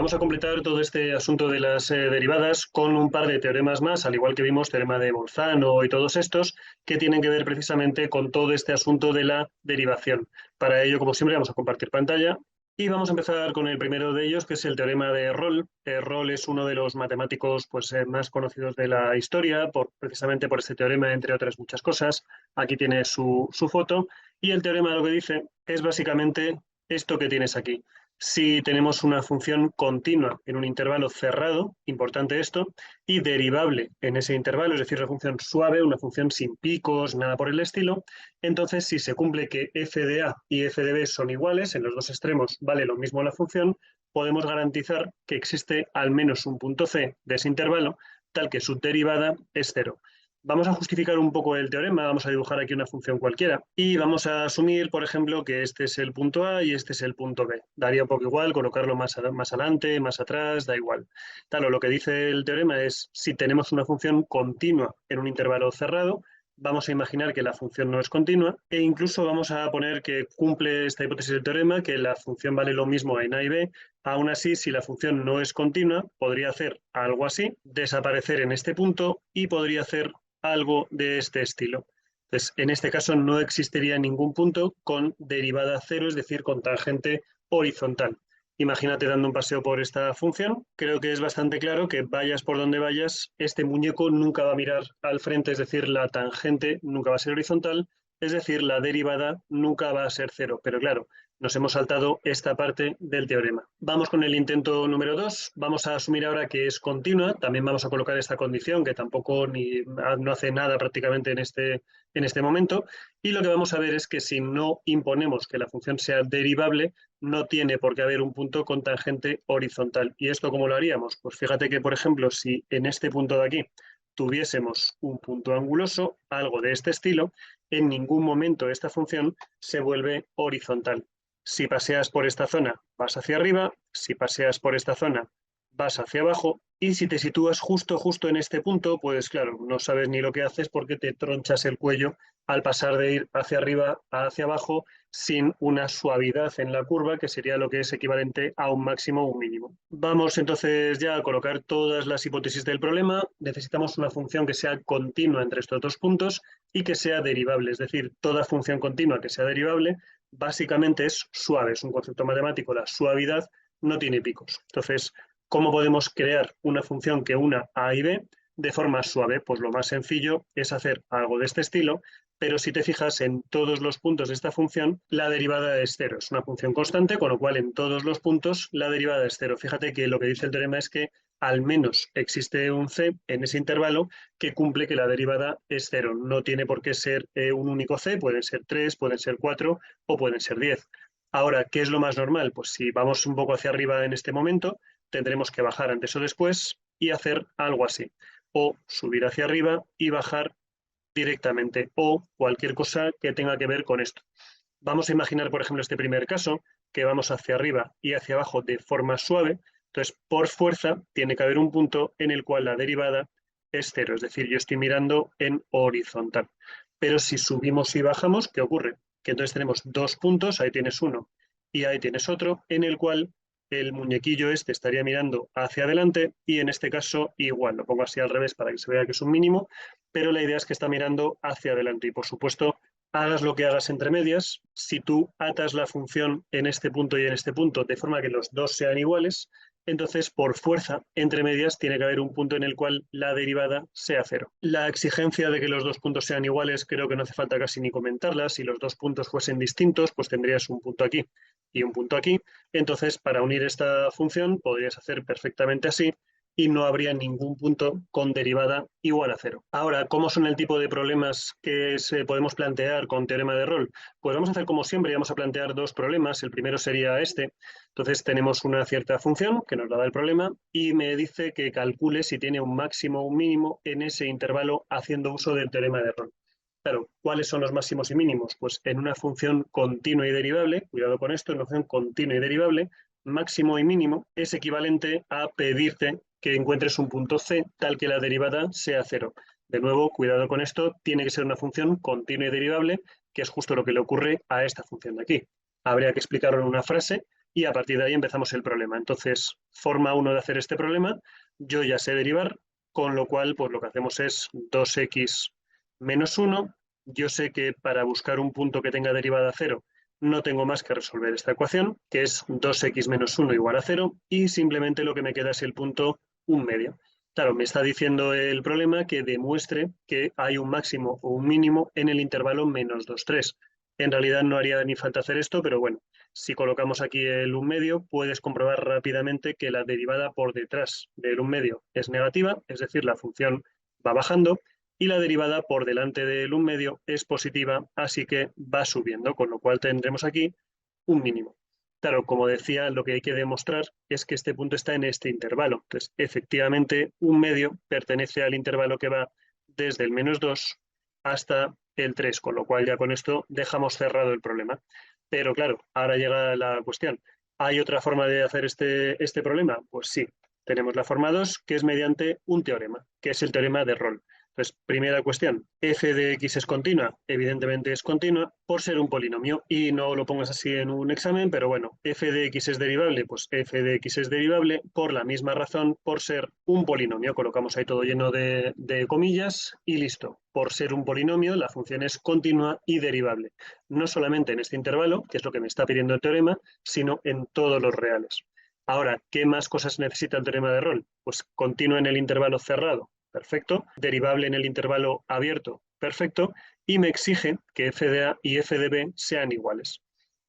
vamos a completar todo este asunto de las derivadas con un par de teoremas más, al igual que vimos teorema de Bolzano y todos estos, que tienen que ver precisamente con todo este asunto de la derivación. Para ello, como siempre, vamos a compartir pantalla y vamos a empezar con el primero de ellos, que es el teorema de Rolle. Rolle es uno de los matemáticos pues, más conocidos de la historia, precisamente por este teorema, entre otras muchas cosas. Aquí tiene su foto y el teorema lo que dice es básicamente esto que tienes aquí. Si tenemos una función continua en un intervalo cerrado, importante esto, y derivable en ese intervalo, es decir, una función suave, una función sin picos, nada por el estilo, entonces si se cumple que f de a y f de b son iguales, en los dos extremos vale lo mismo la función, podemos garantizar que existe al menos un punto c de ese intervalo, tal que su derivada es cero. Vamos a justificar un poco el teorema, vamos a dibujar aquí una función cualquiera y vamos a asumir, por ejemplo, que este es el punto A y este es el punto B. Daría un poco igual colocarlo más adelante, más atrás, da igual. Claro, lo que dice el teorema es si tenemos una función continua en un intervalo cerrado, vamos a imaginar que la función no es continua e incluso vamos a poner que cumple esta hipótesis del teorema, que la función vale lo mismo en A y B. Aún así, si la función no es continua, podría hacer algo así, desaparecer en este punto y podría hacer algo de este estilo. Entonces, en este caso no existiría ningún punto con derivada cero, es decir, con tangente horizontal. Imagínate dando un paseo por esta función. Creo que es bastante claro que vayas por donde vayas, este muñeco nunca va a mirar al frente, es decir, la tangente nunca va a ser horizontal, es decir, la derivada nunca va a ser cero. Pero claro, nos hemos saltado esta parte del teorema. Vamos con el intento número 2. Vamos a asumir ahora que es continua. También vamos a colocar esta condición que tampoco no hace nada prácticamente en este momento. Y lo que vamos a ver es que si no imponemos que la función sea derivable, no tiene por qué haber un punto con tangente horizontal. ¿Y esto cómo lo haríamos? Pues fíjate que, por ejemplo, si en este punto de aquí tuviésemos un punto anguloso, algo de este estilo, en ningún momento esta función se vuelve horizontal. Si paseas por esta zona, vas hacia arriba, si paseas por esta zona, vas hacia abajo, y si te sitúas justo en este punto, pues claro, no sabes ni lo que haces porque te tronchas el cuello al pasar de ir hacia arriba a hacia abajo sin una suavidad en la curva, que sería lo que es equivalente a un máximo o un mínimo. Vamos entonces ya a colocar todas las hipótesis del problema. Necesitamos una función que sea continua entre estos dos puntos y que sea derivable, es decir, toda función continua que sea derivable básicamente es suave, es un concepto matemático, la suavidad no tiene picos. Entonces, ¿cómo podemos crear una función que una A y B de forma suave? Pues lo más sencillo es hacer algo de este estilo, pero si te fijas en todos los puntos de esta función, la derivada es cero. Es una función constante, con lo cual en todos los puntos la derivada es cero. Fíjate que lo que dice el teorema es que al menos existe un c en ese intervalo que cumple que la derivada es cero. No tiene por qué ser un único c, pueden ser 3, pueden ser 4 o pueden ser 10. Ahora, ¿qué es lo más normal? Pues si vamos un poco hacia arriba en este momento, tendremos que bajar antes o después y hacer algo así. O subir hacia arriba y bajar directamente, o cualquier cosa que tenga que ver con esto. Vamos a imaginar, por ejemplo, este primer caso, que vamos hacia arriba y hacia abajo de forma suave. Entonces, por fuerza, tiene que haber un punto en el cual la derivada es cero, es decir, yo estoy mirando en horizontal. Pero si subimos y bajamos, ¿qué ocurre? Que entonces tenemos dos puntos, ahí tienes uno y ahí tienes otro, en el cual el muñequillo este estaría mirando hacia adelante y en este caso igual, lo pongo así al revés para que se vea que es un mínimo, pero la idea es que está mirando hacia adelante y por supuesto hagas lo que hagas entre medias, si tú atas la función en este punto y en este punto de forma que los dos sean iguales, entonces por fuerza entre medias tiene que haber un punto en el cual la derivada sea cero. La exigencia de que los dos puntos sean iguales creo que no hace falta casi ni comentarla. Si los dos puntos fuesen distintos, pues tendrías un punto aquí y un punto aquí. Entonces, para unir esta función podrías hacer perfectamente así y no habría ningún punto con derivada igual a cero. Ahora, ¿cómo son el tipo de problemas que podemos plantear con teorema de Rolle? Pues vamos a hacer como siempre, vamos a plantear dos problemas. El primero sería este. Entonces tenemos una cierta función que nos la da el problema y me dice que calcule si tiene un máximo o un mínimo en ese intervalo haciendo uso del teorema de Rolle. Claro, ¿cuáles son los máximos y mínimos? Pues en una función continua y derivable, cuidado con esto, en una función continua y derivable, máximo y mínimo es equivalente a pedirte que encuentres un punto C tal que la derivada sea cero. De nuevo, cuidado con esto, tiene que ser una función continua y derivable, que es justo lo que le ocurre a esta función de aquí. Habría que explicarlo en una frase y a partir de ahí empezamos el problema. Entonces, forma 1 de hacer este problema, yo ya sé derivar, con lo cual pues lo que hacemos es 2x menos 1. Yo sé que para buscar un punto que tenga derivada 0 no tengo más que resolver esta ecuación, que es 2x menos 1 igual a 0, y simplemente lo que me queda es el punto 1/2. Claro, me está diciendo el problema que demuestre que hay un máximo o un mínimo en el intervalo menos 2, 3. En realidad no haría ni falta hacer esto, pero bueno, si colocamos aquí el 1/2, puedes comprobar rápidamente que la derivada por detrás del 1/2 es negativa, es decir, la función va bajando, y la derivada por delante del 1/2 es positiva, así que va subiendo, con lo cual tendremos aquí un mínimo. Claro, como decía, lo que hay que demostrar es que este punto está en este intervalo. Entonces, efectivamente, 1/2 pertenece al intervalo que va desde el menos 2 hasta el 3, con lo cual ya con esto dejamos cerrado el problema. Pero claro, ahora llega la cuestión. ¿Hay otra forma de hacer este problema? Pues sí, tenemos la forma 2, que es mediante un teorema, que es el teorema de Rolle. Entonces, primera cuestión, f de x es continua, evidentemente es continua por ser un polinomio, y no lo pongas así en un examen, pero bueno, f de x es derivable, pues f de x es derivable por la misma razón, por ser un polinomio. Colocamos ahí todo lleno de comillas y listo. Por ser un polinomio, la función es continua y derivable, no solamente en este intervalo, que es lo que me está pidiendo el teorema, sino en todos los reales. Ahora, ¿qué más cosas necesita el teorema de Rolle? Pues continua en el intervalo cerrado, perfecto, derivable en el intervalo abierto, perfecto, y me exige que f de a y f de b sean iguales.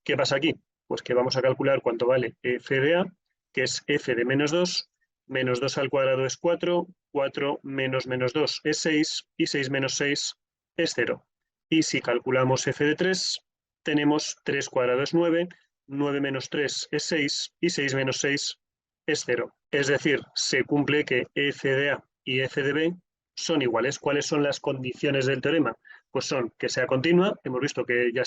¿Qué pasa aquí? Pues que vamos a calcular cuánto vale f de a, que es f de menos 2 al cuadrado es 4, 4 menos 2 es 6, y 6 menos 6 es 0. Y si calculamos f de 3, tenemos 3 cuadrado es 9, 9 menos 3 es 6, y 6 menos 6 es 0. Es decir, se cumple que f de a y f de b son iguales. ¿Cuáles son las condiciones del teorema? Pues son que sea continua, hemos visto que ya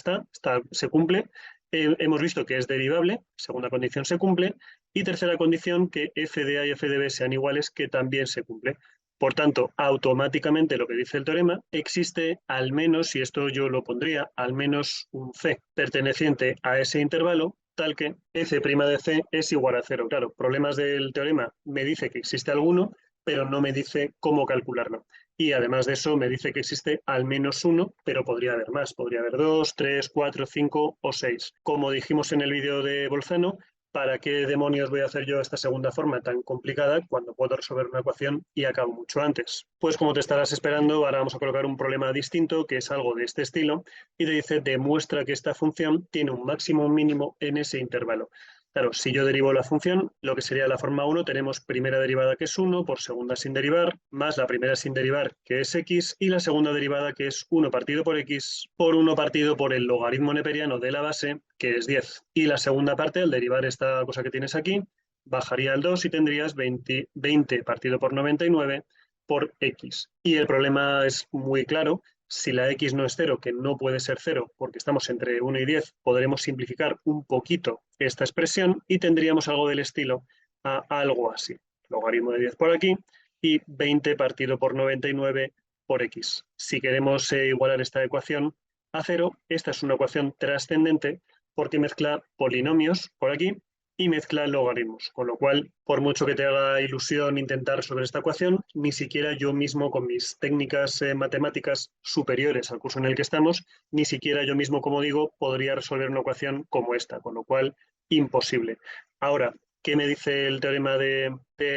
se cumple, hemos visto que es derivable, segunda condición se cumple, y tercera condición que f de a y f de b sean iguales, que también se cumple. Por tanto, automáticamente lo que dice el teorema, existe al menos, y esto yo lo pondría, al menos un c perteneciente a ese intervalo, tal que f' de c es igual a 0. Claro, problemas del teorema, me dice que existe alguno, pero no me dice cómo calcularlo. Y además de eso, me dice que existe al menos uno, pero podría haber más. Podría haber 2, 3, 4, 5 o 6. Como dijimos en el vídeo de Bolzano, ¿para qué demonios voy a hacer yo esta segunda forma tan complicada cuando puedo resolver una ecuación y acabo mucho antes? Pues como te estarás esperando, ahora vamos a colocar un problema distinto, que es algo de este estilo, y te dice, demuestra que esta función tiene un máximo o un mínimo en ese intervalo. Claro, si yo derivo la función, lo que sería la forma 1, tenemos primera derivada que es 1 por segunda sin derivar, más la primera sin derivar que es x, y la segunda derivada que es 1 partido por x por 1 partido por el logaritmo neperiano de la base, que es 10. Y la segunda parte, al derivar esta cosa que tienes aquí, bajaría al 2 y tendrías 20 partido por 99 por x. Y el problema es muy claro. Si la x no es 0, que no puede ser 0 porque estamos entre 1 y 10, podremos simplificar un poquito esta expresión y tendríamos algo del estilo a algo así. Logaritmo de 10 por aquí y 20 partido por 99 por x. Si queremos igualar esta ecuación a 0, esta es una ecuación trascendente porque mezcla polinomios por aquí y mezcla logaritmos, con lo cual, por mucho que te haga ilusión intentar resolver esta ecuación, ni siquiera yo mismo con mis técnicas matemáticas superiores al curso en el que estamos, ni siquiera yo mismo, como digo, podría resolver una ecuación como esta, con lo cual, imposible. Ahora, ¿qué me dice el teorema de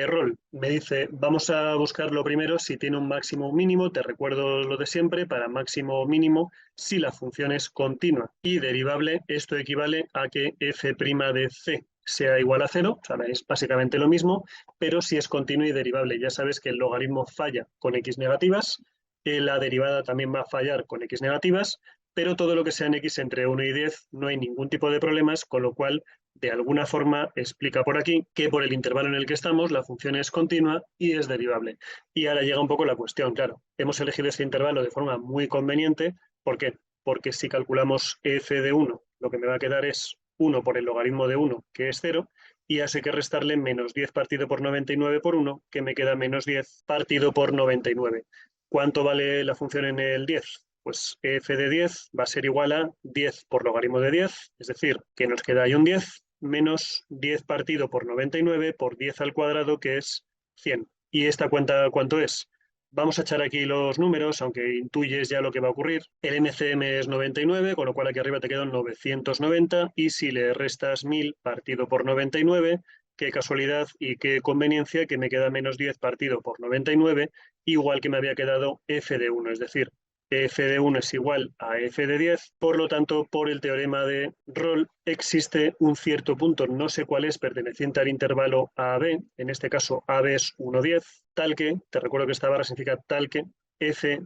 Rolle? Me dice, vamos a buscarlo primero si tiene un máximo o un mínimo, te recuerdo lo de siempre, para máximo o mínimo, si la función es continua y derivable, esto equivale a que f' de c sea igual a 0, o sea, es básicamente lo mismo, pero si es continuo y derivable. Ya sabes que el logaritmo falla con x negativas, la derivada también va a fallar con x negativas, pero todo lo que sea en x entre 1 y 10 no hay ningún tipo de problemas, con lo cual, de alguna forma, explica por aquí que por el intervalo en el que estamos, la función es continua y es derivable. Y ahora llega un poco la cuestión, claro, hemos elegido este intervalo de forma muy conveniente. ¿Por qué? Porque si calculamos f de 1, lo que me va a quedar es 1 por el logaritmo de 1, que es 0, y así hay que restarle menos 10 partido por 99 por 1, que me queda menos 10 partido por 99. ¿Cuánto vale la función en el 10? Pues f de 10 va a ser igual a 10 por logaritmo de 10, es decir, que nos queda ahí un 10, menos 10 partido por 99 por 10 al cuadrado, que es 100. ¿Y esta cuenta cuánto es? Vamos a echar aquí los números, aunque intuyes ya lo que va a ocurrir. El MCM es 99, con lo cual aquí arriba te quedan 990, y si le restas 1000 partido por 99, qué casualidad y qué conveniencia que me queda menos 10 partido por 99, igual que me había quedado f de 1, es decir, f de 1 es igual a f de 10, por lo tanto, por el teorema de Rolle existe un cierto punto, no sé cuál es, perteneciente al intervalo AB, en este caso AB es 1,10, tal que, te recuerdo que esta barra significa tal que f'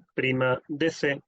de c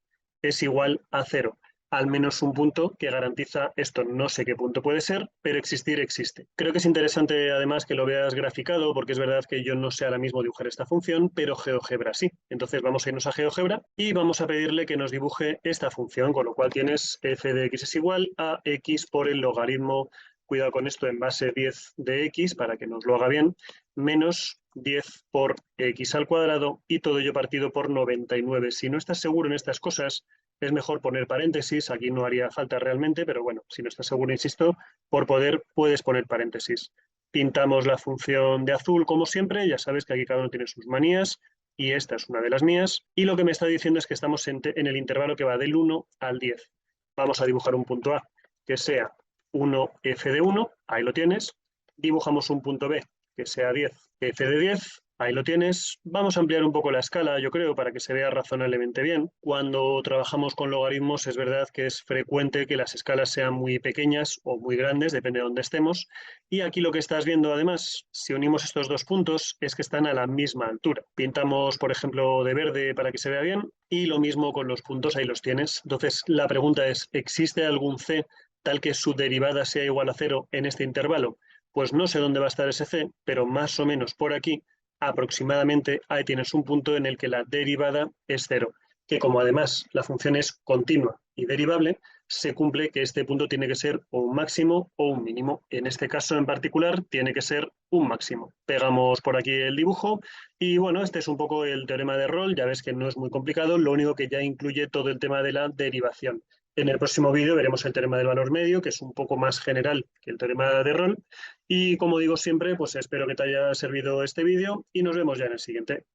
es igual a 0. Al menos un punto que garantiza esto. No sé qué punto puede ser, pero existir existe. Creo que es interesante además que lo veas graficado, porque es verdad que yo no sé ahora mismo dibujar esta función, pero GeoGebra sí. Entonces vamos a irnos a GeoGebra y vamos a pedirle que nos dibuje esta función, con lo cual tienes f de x es igual a x por el logaritmo, cuidado con esto, en base 10 de x, para que nos lo haga bien, menos 10 por x al cuadrado, y todo ello partido por 99. Si no estás seguro en estas cosas, es mejor poner paréntesis. Aquí no haría falta realmente, pero bueno, si no estás seguro, insisto, por poder puedes poner paréntesis. Pintamos la función de azul como siempre, ya sabes que aquí cada uno tiene sus manías y esta es una de las mías. Y lo que me está diciendo es que estamos en el intervalo que va del 1 al 10. Vamos a dibujar un punto A que sea 1f de 1, ahí lo tienes. Dibujamos un punto B que sea 10f de 10, ahí lo tienes. Vamos a ampliar un poco la escala, yo creo, para que se vea razonablemente bien. Cuando trabajamos con logaritmos es verdad que es frecuente que las escalas sean muy pequeñas o muy grandes, depende de dónde estemos. Y aquí lo que estás viendo además, si unimos estos dos puntos, es que están a la misma altura. Pintamos, por ejemplo, de verde para que se vea bien, y lo mismo con los puntos, ahí los tienes. Entonces, la pregunta es, ¿existe algún c tal que su derivada sea igual a 0 en este intervalo? Pues no sé dónde va a estar ese c, pero más o menos por aquí, aproximadamente, ahí tienes un punto en el que la derivada es 0, que como además la función es continua y derivable, se cumple que este punto tiene que ser o un máximo o un mínimo. En este caso en particular tiene que ser un máximo. Pegamos por aquí el dibujo y bueno, este es un poco el teorema de Rolle. Ya ves que no es muy complicado, lo único que ya incluye todo el tema de la derivación. En el próximo vídeo veremos el teorema del valor medio, que es un poco más general que el teorema de Rolle. Y como digo siempre, pues espero que te haya servido este vídeo y nos vemos ya en el siguiente.